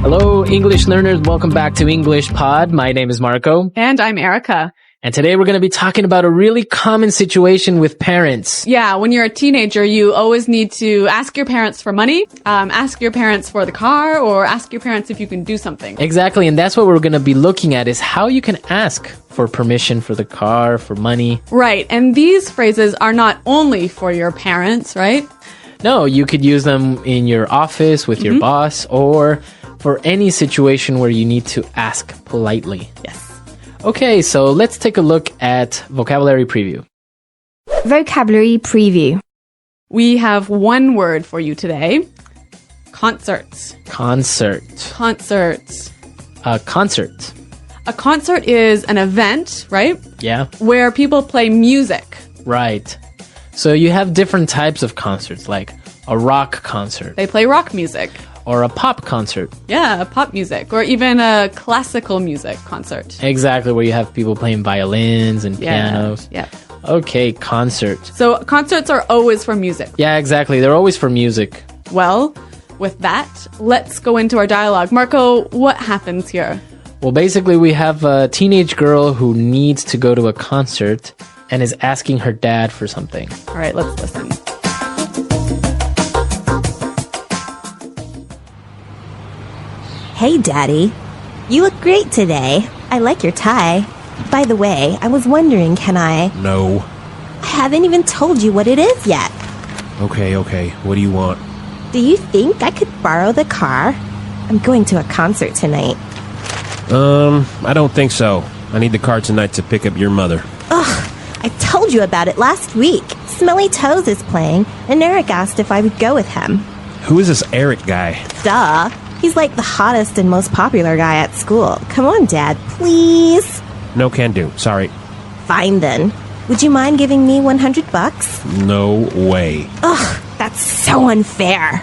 Hello, English learners. Welcome back to English Pod. My name is Marco. And I'm Erica. And today we're going to be talking about a really common situation with parents. Yeah, when you're a teenager, you always need to ask your parents for money, ask your parents for the car, or ask your parents if you can do something. Exactly, and that's what we're going to be looking at is how you can ask for permission for the car, for money. Right, and these phrases are not only for your parents, right? No, you could use them in your office with your boss or for any situation where you need to ask politely. Yes. Okay, so let's take a look at vocabulary preview. Vocabulary preview. We have one word for you today. Concerts. Concert. Concerts. Concert. A concert is an event, right? Yeah. Where people play music. Right. So you have different types of concerts, like a rock concert. They play rock music. Or a pop concert. Yeah, pop music. Or even a classical music concert. Exactly, where you have people playing violins and pianos. Yeah. Okay, concert. So concerts are always for music. Yeah, exactly. They're always for music. Well, with that, let's go into our dialogue. Marco, what happens here? Well, basically, we have a teenage girl who needs to go to a concert and is asking her dad for something. All right, let's listen. Hey, Daddy. You look great today. I like your tie. By the way, I was wondering, can I... No. I haven't even told you what it is yet. Okay. What do you want? Do you think I could borrow the car? I'm going to a concert tonight. I don't think so. I need the car tonight to pick up your mother. Ugh, I told you about it last week. Smelly Toes is playing, and Eric asked if I would go with him. Who is this Eric guy? Duh. He's like the hottest and most popular guy at school. Come on, Dad, please. No can do. Sorry. Fine then. Would you mind giving me $100? No way. Ugh, that's so unfair.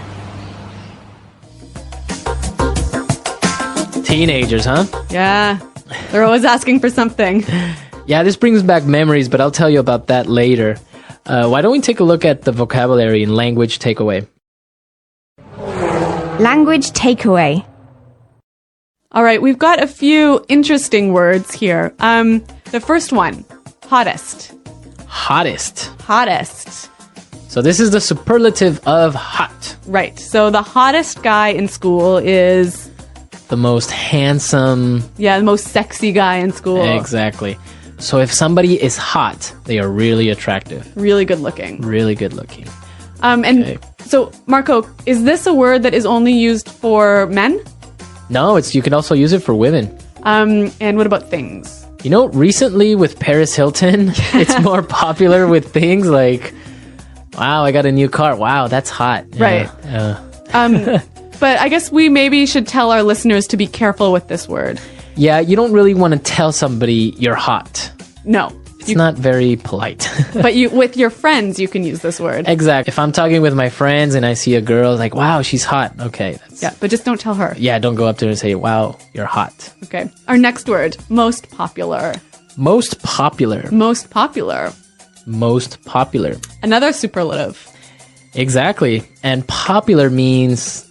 Teenagers, huh? Yeah, they're always asking for something. Yeah, this brings back memories, but I'll tell you about that later. Why don't we take a look at the vocabulary and language takeaway? Language takeaway. All right, we've got a few interesting words here. The first one, hottest. Hottest. Hottest. So this is the superlative of hot. Right, so the hottest guy in school is... The most handsome. Yeah, the most sexy guy in school. Exactly. So if somebody is hot, they are really attractive. Really good looking. Really good looking. And so, Marco, is this a word that is only used for men? No, you can also use it for women. And what about things? You know, recently with Paris Hilton, it's more popular with things like, wow, I got a new car. Wow, that's hot. Right. But I guess we maybe should tell our listeners to be careful with this word. Yeah, you don't really want to tell somebody you're hot. No. It's not very polite. But with your friends, you can use this word. Exactly. If I'm talking with my friends and I see a girl, like, wow, she's hot. Okay. Yeah, but just don't tell her. Yeah, don't go up to her and say, wow, you're hot. Okay. Our next word, most popular. Most popular. Most popular. Most popular. Another superlative. Exactly. And popular means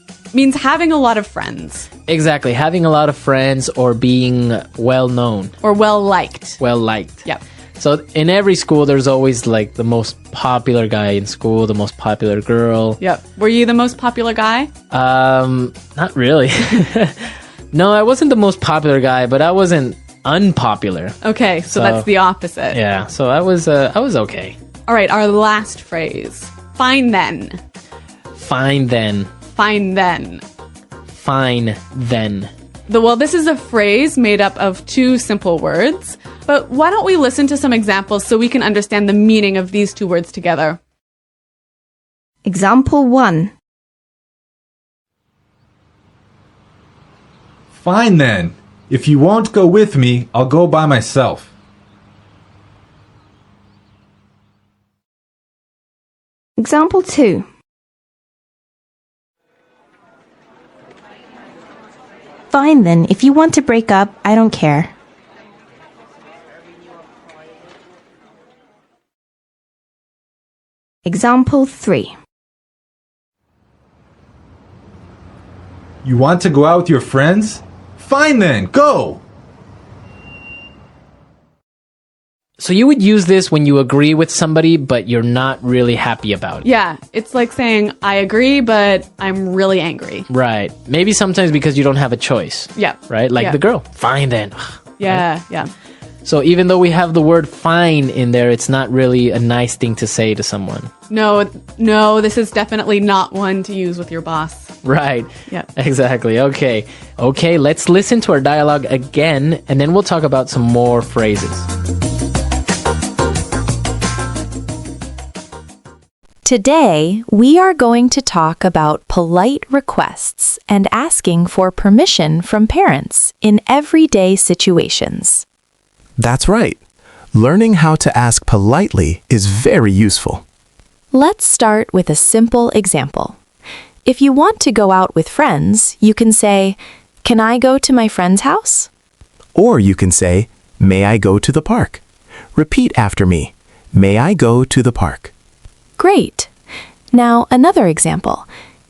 having a lot of friends. Exactly. Having a lot of friends or being well known. Or well liked. Well liked. Yep. So in every school, there's always like the most popular guy in school, the most popular girl. Yep. Were you the most popular guy? Not really. No, I wasn't the most popular guy, but I wasn't unpopular. Okay, so that's the opposite. Yeah, so I was okay. All right, our last phrase. Fine then. Fine then. Fine then. Fine then. Well, this is a phrase made up of two simple words, but why don't we listen to some examples so we can understand the meaning of these two words together? Example 1. Fine then. If you won't go with me, I'll go by myself. Example 2. Fine then, if you want to break up, I don't care. Example 3. You want to go out with your friends? Fine then, go! So you would use this when you agree with somebody, but you're not really happy about it. Yeah, it's like saying, I agree, but I'm really angry. Right. Maybe sometimes because you don't have a choice. Yeah. Right? Like the girl. Fine then. Yeah, yeah. So even though we have the word fine in there, it's not really a nice thing to say to someone. No, this is definitely not one to use with your boss. Right. Yeah. Exactly. Okay, let's listen to our dialogue again, and then we'll talk about some more phrases. Today, we are going to talk about polite requests and asking for permission from parents in everyday situations. That's right. Learning how to ask politely is very useful. Let's start with a simple example. If you want to go out with friends, you can say, "Can I go to my friend's house?" Or you can say, "May I go to the park?" Repeat after me. May I go to the park? Great. Now, another example.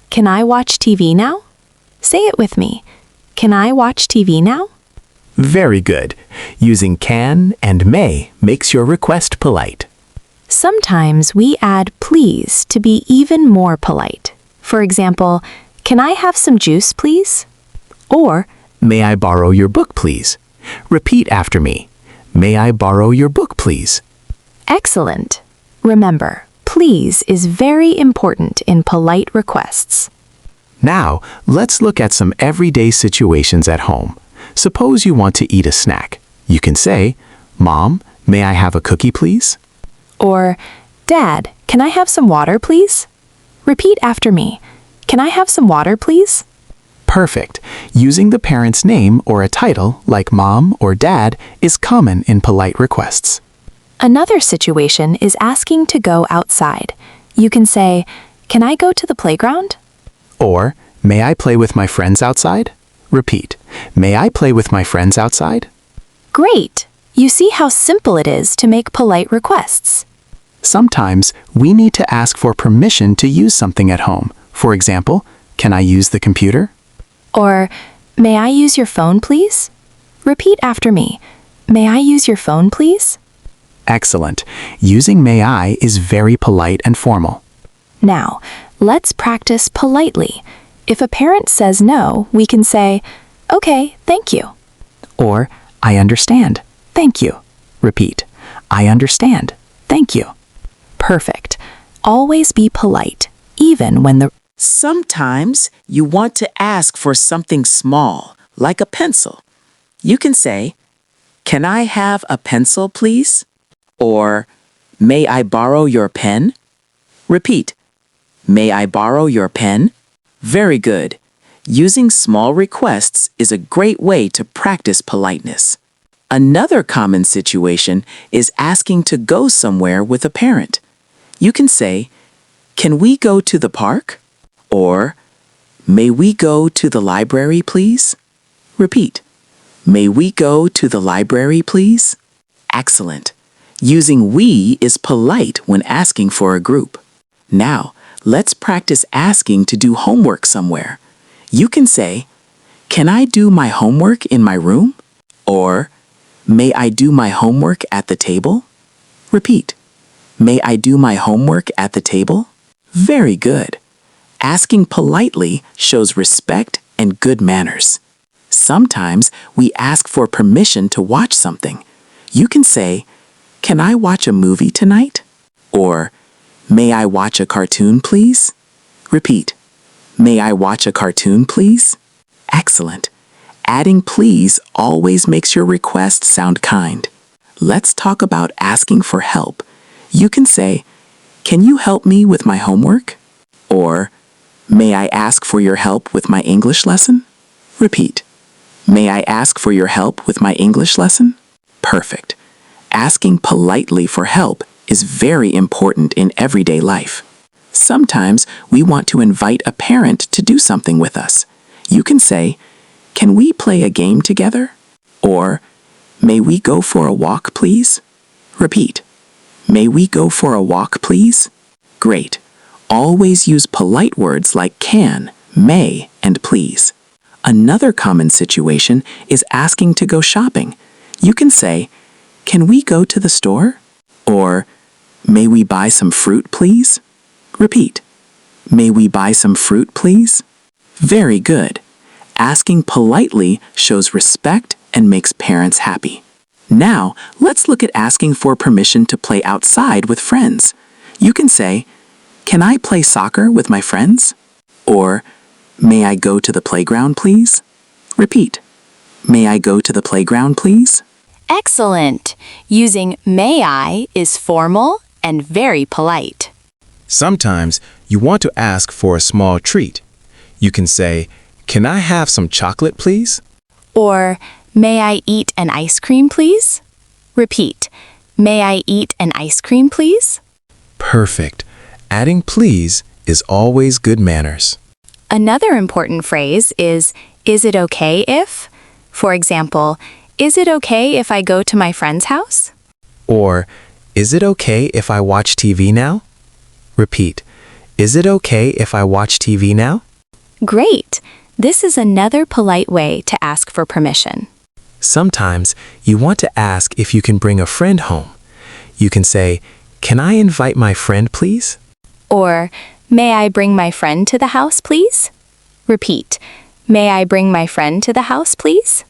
Can I watch TV now? Say it with me. Can I watch TV now? Very good. Using can and may makes your request polite. Sometimes we add please to be even more polite. For example, can I have some juice, please? Or, may I borrow your book, please? Repeat after me. May I borrow your book, please? Excellent. Remember, please is very important in polite requests. Now, let's look at some everyday situations at home. Suppose you want to eat a snack. You can say, "Mom, may I have a cookie, please?" Or, "Dad, can I have some water, please?" Repeat after me. Can I have some water, please? Perfect. Using the parent's name or a title, like Mom or Dad, is common in polite requests. Another situation is asking to go outside. You can say, "Can I go to the playground?" Or, "May I play with my friends outside?" Repeat. May I play with my friends outside? Great! You see how simple it is to make polite requests. Sometimes we need to ask for permission to use something at home. For example, "Can I use the computer?" Or, "May I use your phone, please?" Repeat after me. May I use your phone, please? Excellent. Using may I is very polite and formal. Now, let's practice politely. If a parent says no, we can say, "Okay, thank you." Or, "I understand. Thank you." Repeat. "I understand. Thank you." Perfect. Always be polite, even when the... Sometimes you want to ask for something small, like a pencil. You can say, "Can I have a pencil, please?" Or, "May I borrow your pen?" Repeat. "May I borrow your pen?" Very good. Using small requests is a great way to practice politeness. Another common situation is asking to go somewhere with a parent. You can say, "Can we go to the park?" Or, "May we go to the library, please?" Repeat. "May we go to the library, please?" Excellent. Using we is polite when asking for a group. Now, let's practice asking to do homework somewhere. You can say, "Can I do my homework in my room?" Or, "May I do my homework at the table?" Repeat. "May I do my homework at the table?" Very good. Asking politely shows respect and good manners. Sometimes we ask for permission to watch something. You can say, "Can I watch a movie tonight?" Or, "May I watch a cartoon, please?" Repeat. "May I watch a cartoon, please?" Excellent. Adding please always makes your request sound kind. Let's talk about asking for help. You can say, "Can you help me with my homework?" Or, "May I ask for your help with my English lesson?" Repeat. "May I ask for your help with my English lesson?" Perfect. Asking politely for help is very important in everyday life. Sometimes we want to invite a parent to do something with us. You can say, "Can we play a game together?" Or, "May we go for a walk, please?" Repeat. "May we go for a walk, please?" Great. Always use polite words like can, may, and please. Another common situation is asking to go shopping. You can say, "Can we go to the store?" Or, "May we buy some fruit, please?" Repeat, "May we buy some fruit, please?" Very good. Asking politely shows respect and makes parents happy. Now, let's look at asking for permission to play outside with friends. You can say, "Can I play soccer with my friends?" Or, "May I go to the playground, please?" Repeat, "May I go to the playground, please?" Excellent! Using may I is formal and very polite. Sometimes you want to ask for a small treat. You can say, "Can I have some chocolate, please?" Or, may I eat an ice cream, please? Repeat, may I eat an ice cream, please? Perfect. Adding please is always good manners. Another important phrase is it okay if? For example, is it okay if I go to my friend's house? Or, is it okay if I watch TV now? Repeat, is it okay if I watch TV now? Great! This is another polite way to ask for permission. Sometimes you want to ask if you can bring a friend home. You can say, "Can I invite my friend, please?" Or, may I bring my friend to the house, please? Repeat, may I bring my friend to the house, please?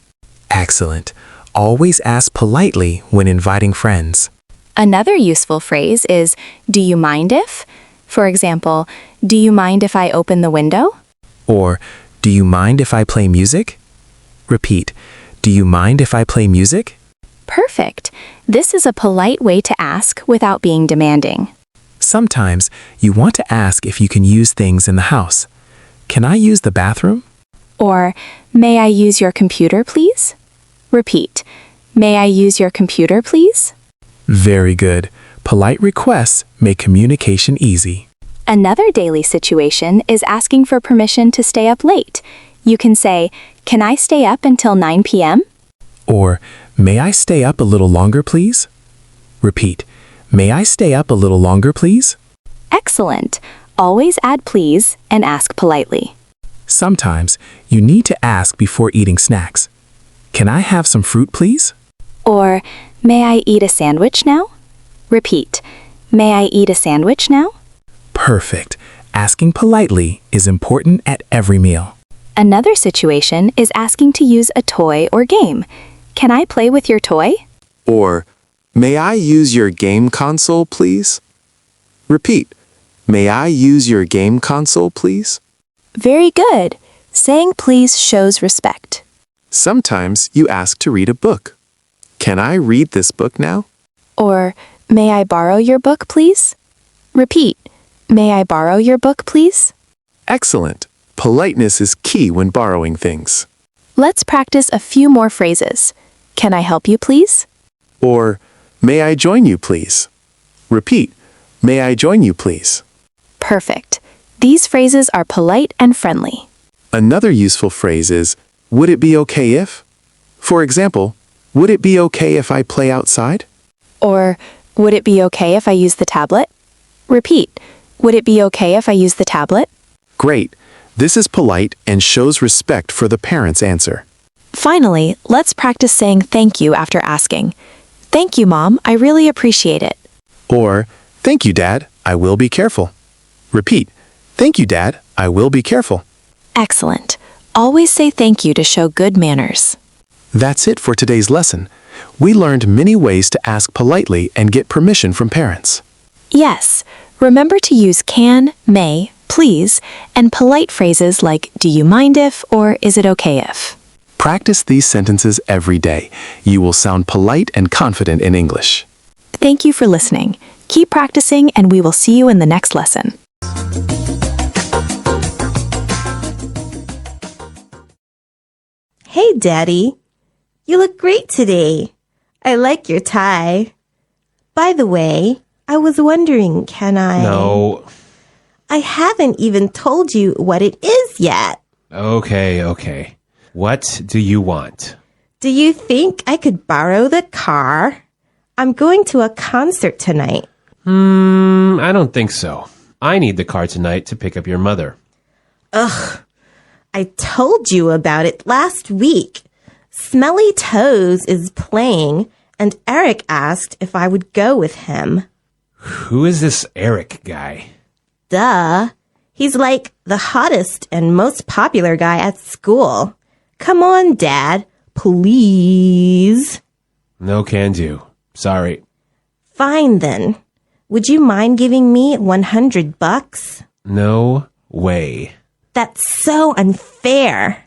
Excellent. Always ask politely when inviting friends. Another useful phrase is, do you mind if? For example, do you mind if I open the window? Or, do you mind if I play music? Repeat, do you mind if I play music? Perfect. This is a polite way to ask without being demanding. Sometimes you want to ask if you can use things in the house. Can I use the bathroom? Or, may I use your computer, please? Repeat, may I use your computer, please? Very good. Polite requests make communication easy. Another daily situation is asking for permission to stay up late. You can say, can I stay up until 9 p.m.? Or, may I stay up a little longer, please? Repeat, may I stay up a little longer, please? Excellent. Always add please and ask politely. Sometimes you need to ask before eating snacks. Can I have some fruit, please? Or, may I eat a sandwich now? Repeat, may I eat a sandwich now? Perfect. Asking politely is important at every meal. Another situation is asking to use a toy or game. Can I play with your toy? Or, may I use your game console, please? Repeat, may I use your game console, please? Very good. Saying please shows respect. Sometimes you ask to read a book. Can I read this book now? Or, may I borrow your book, please? Repeat, may I borrow your book, please? Excellent. Politeness is key when borrowing things. Let's practice a few more phrases. Can I help you, please? Or, may I join you, please? Repeat, may I join you, please? Perfect. These phrases are polite and friendly. Another useful phrase is, would it be okay if? For example, would it be okay if I play outside? Or, would it be okay if I use the tablet? Repeat, would it be okay if I use the tablet? Great. This is polite and shows respect for the parent's answer. Finally, let's practice saying thank you after asking. Thank you, Mom. I really appreciate it. Or, thank you, Dad. I will be careful. Repeat, thank you, Dad. I will be careful. Excellent. Always say thank you to show good manners. That's it for today's lesson. We learned many ways to ask politely and get permission from parents. Yes, remember to use can, may, please, and polite phrases like do you mind if or is it okay if. Practice these sentences every day. You will sound polite and confident in English. Thank you for listening. Keep practicing and we will see you in the next lesson. Hey, Daddy. You look great today. I like your tie. By the way, I was wondering, can I... No. I haven't even told you what it is yet. Okay. What do you want? Do you think I could borrow the car? I'm going to a concert tonight. I don't think so. I need the car tonight to pick up your mother. Ugh. I told you about it last week. Smelly Toes is playing, and Eric asked if I would go with him. Who is this Eric guy? Duh. He's like the hottest and most popular guy at school. Come on, Dad. Please. No can do. Sorry. Fine then. Would you mind giving me $100? No way. That's so unfair.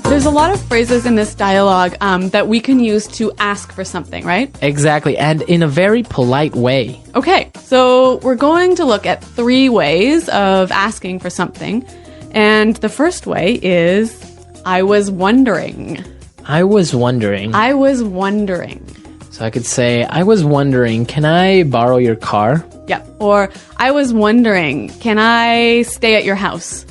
There's a lot of phrases in this dialogue that we can use to ask for something, right? Exactly, and in a very polite way. Okay, so we're going to look at 3 ways of asking for something. And the first way is, I was wondering. I was wondering. I was wondering. So I could say, I was wondering, can I borrow your car? Yep. Or, I was wondering, can I stay at your house?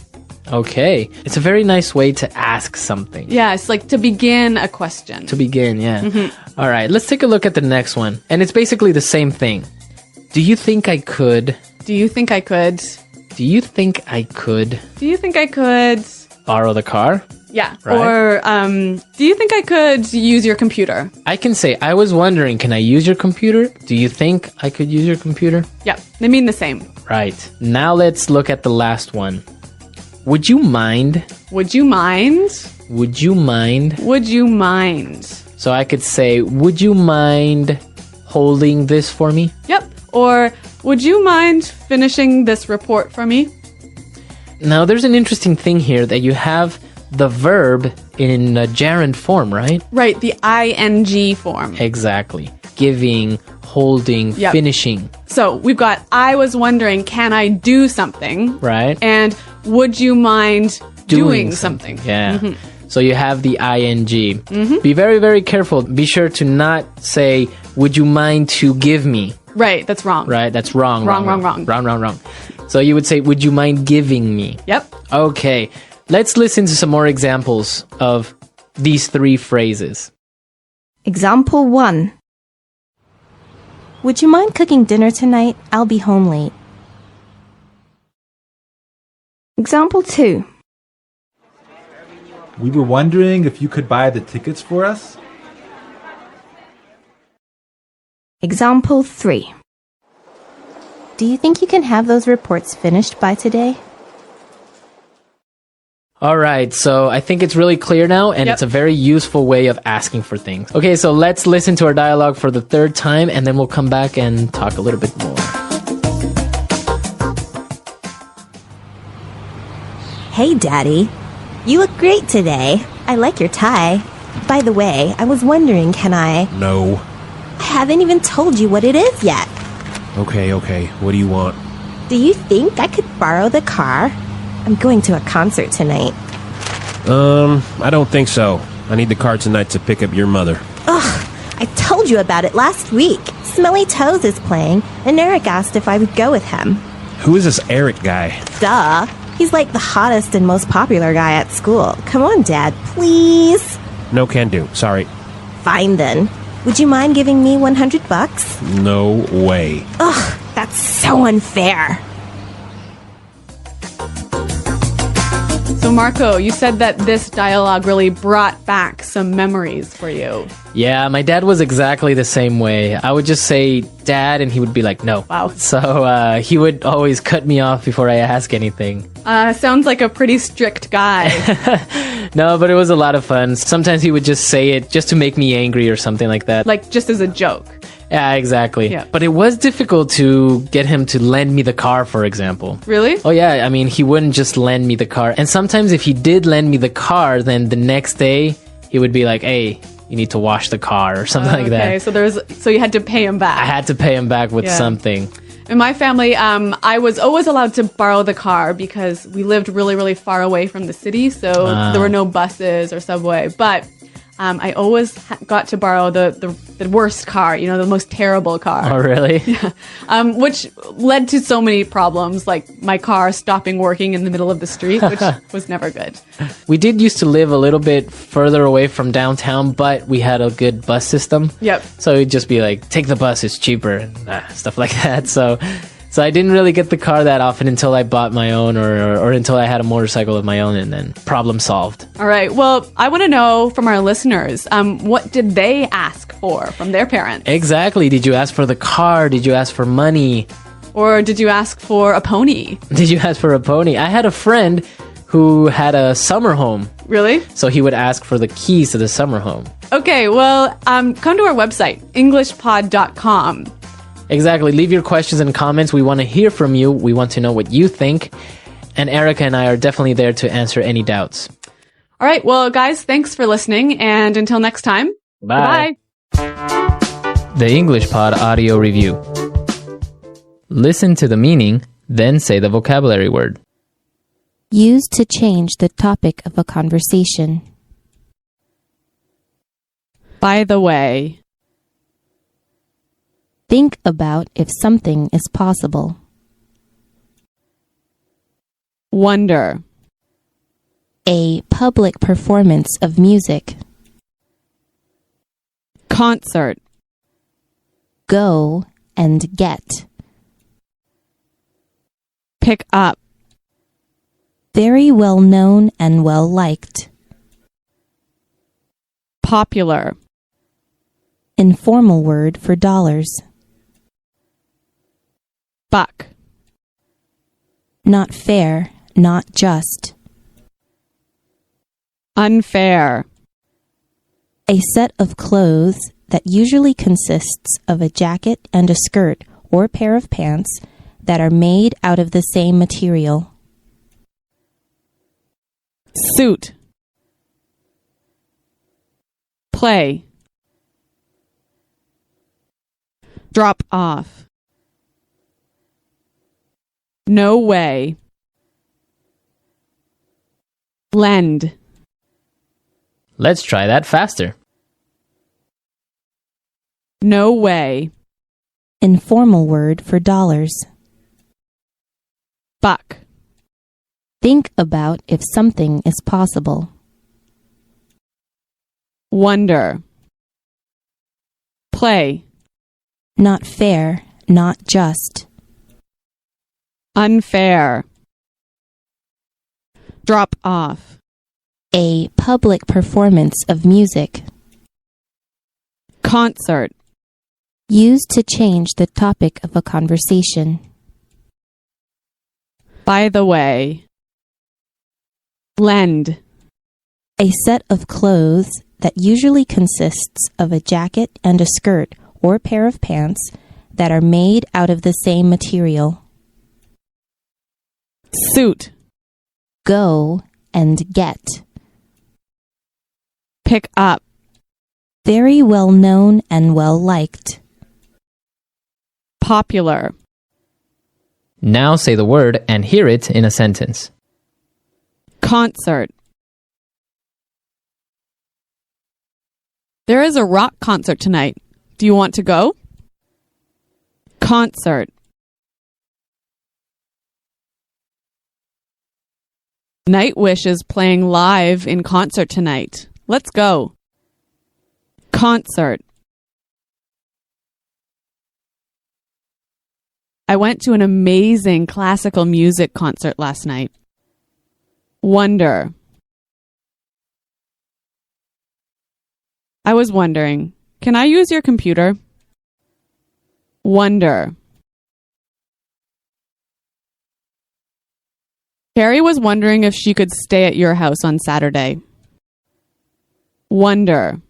Okay. It's a very nice way to ask something. Yeah, it's like to begin a question. To begin, yeah. All right, let's take a look at the next one. And it's basically the same thing. Do you think I could? Do you think I could? Do you think I could? Do you think I could? Borrow the car? Yeah. Right. Or, do you think I could use your computer? I can say, I was wondering, can I use your computer? Do you think I could use your computer? Yeah, they mean the same. Right. Now let's look at the last one. Would you mind? Would you mind? Would you mind? Would you mind? So I could say, would you mind holding this for me? Yep. Or, would you mind finishing this report for me? Now, there's an interesting thing here that you have the verb in a gerund form, right? Right, the ing form. Exactly. Giving, holding, Yep. finishing. So, we've got, I was wondering, can I do something? Right. And, would you mind doing something? Yeah. So you have the ing. Be very, very careful. Be sure to not say, would you mind to give me? Right, that's wrong. Right, that's wrong. Wrong. So you would say, would you mind giving me? Yep. Okay, let's listen to some more examples of these 3 phrases. Example 1. Would you mind cooking dinner tonight? I'll be home late. Example 2. We were wondering if you could buy the tickets for us. Example 3. Do you think you can have those reports finished by today? All right, so I think it's really clear now, and Yep. it's a very useful way of asking for things. Okay, so let's listen to our dialogue for the 3rd time, and then we'll come back and talk a little bit more. Hey, Daddy. You look great today. I like your tie. By the way, I was wondering, can I... No. I haven't even told you what it is yet. Okay. What do you want? Do you think I could borrow the car? I'm going to a concert tonight. I don't think so. I need the car tonight to pick up your mother. Ugh, I told you about it last week. Smelly Toes is playing, and Eric asked if I would go with him. Who is this Eric guy? Duh. He's like the hottest and most popular guy at school. Come on, Dad, please. No can do. Sorry. Fine then. Would you mind giving me $100? No way. Ugh, that's so unfair. So, Marco, you said that this dialogue really brought back some memories for you. Yeah, my dad was exactly the same way. I would just say, Dad, and he would be like, no. Wow. So he would always cut me off before I ask anything. Sounds like a pretty strict guy. No, but it was a lot of fun. Sometimes he would just say it just to make me angry or something like that. Like, just as a joke. Yeah, exactly. Yeah. But it was difficult to get him to lend me the car, for example. Really? Oh, yeah. I mean, he wouldn't just lend me the car. And sometimes if he did lend me the car, then the next day he would be like, hey, you need to wash the car or something like that. Okay, so you had to pay him back. I had to pay him back with something. In my family, I was always allowed to borrow the car because we lived really, really far away from the city, so there were no buses or subway. But I always got to borrow the worst car, the most terrible car. Oh, really? Which led to so many problems, like my car stopping working in the middle of the street, which was never good. We did used to live a little bit further away from downtown, but we had a good bus system. Yep. So it'd just be like, take the bus, it's cheaper, and stuff like that. So So I didn't really get the car that often until I bought my own or until I had a motorcycle of my own, and then problem solved. All right. Well, I want to know from our listeners, what did they ask for from their parents? Exactly. Did you ask for the car? Did you ask for money? Or did you ask for a pony? Did you ask for a pony? I had a friend who had a summer home. Really? So he would ask for the keys to the summer home. Okay, well, come to our website, englishpod.com. Exactly. Leave your questions and comments. We want to hear from you. We want to know what you think. And Erica and I are definitely there to answer any doubts. All right. Well, guys, thanks for listening. And until next time, Bye. bye. The English Pod Audio Review. Listen to the meaning, then say the vocabulary word. Use to change the topic of a conversation. By the way. Think about if something is possible. Wonder. A public performance of music. Concert. Go and get. Pick up. Very well known and well liked. Popular. Informal word for dollars. Buck. Not fair, not just. Unfair. A set of clothes that usually consists of a jacket and a skirt or pair of pants that are made out of the same material. Suit. Play. Drop off. No way. Lend. Let's try that faster. No way. Informal word for dollars. Buck. Think about if something is possible. Wonder. Play. Not fair, not just. Unfair. Drop off. A public performance of music. Concert. Use to change the topic of a conversation. By the way. Lend. A set of clothes that usually consists of a jacket and a skirt or pair of pants that are made out of the same material. Suit. Go and get. Pick up. Very well known and well liked. Popular. Now say the word and hear it in a sentence. Concert. There is a rock concert tonight. Do you want to go? Concert. Nightwish is playing live in concert tonight. Let's go. Concert. I went to an amazing classical music concert last night. Wonder. I was wondering, can I use your computer? Wonder. Carrie was wondering if she could stay at your house on Saturday. Wonder.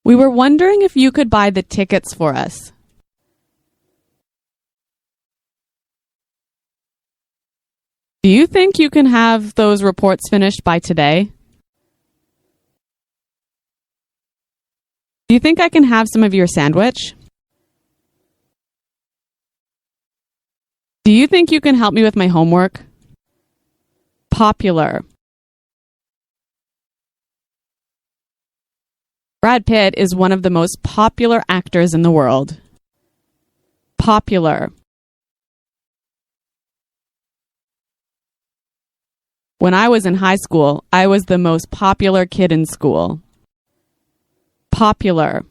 We were wondering if you could buy the tickets for us. Do you think you can have those reports finished by today? Do you think I can have some of your sandwich? Do you think you can help me with my homework? Popular. Brad Pitt is one of the most popular actors in the world. Popular. When I was in high school, I was the most popular kid in school. Popular.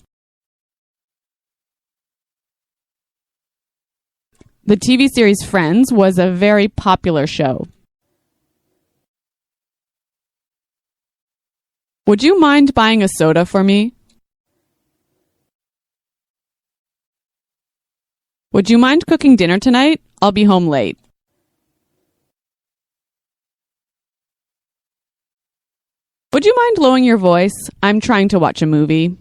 The TV series Friends was a very popular show. Would you mind buying a soda for me? Would you mind cooking dinner tonight? I'll be home late. Would you mind lowering your voice? I'm trying to watch a movie.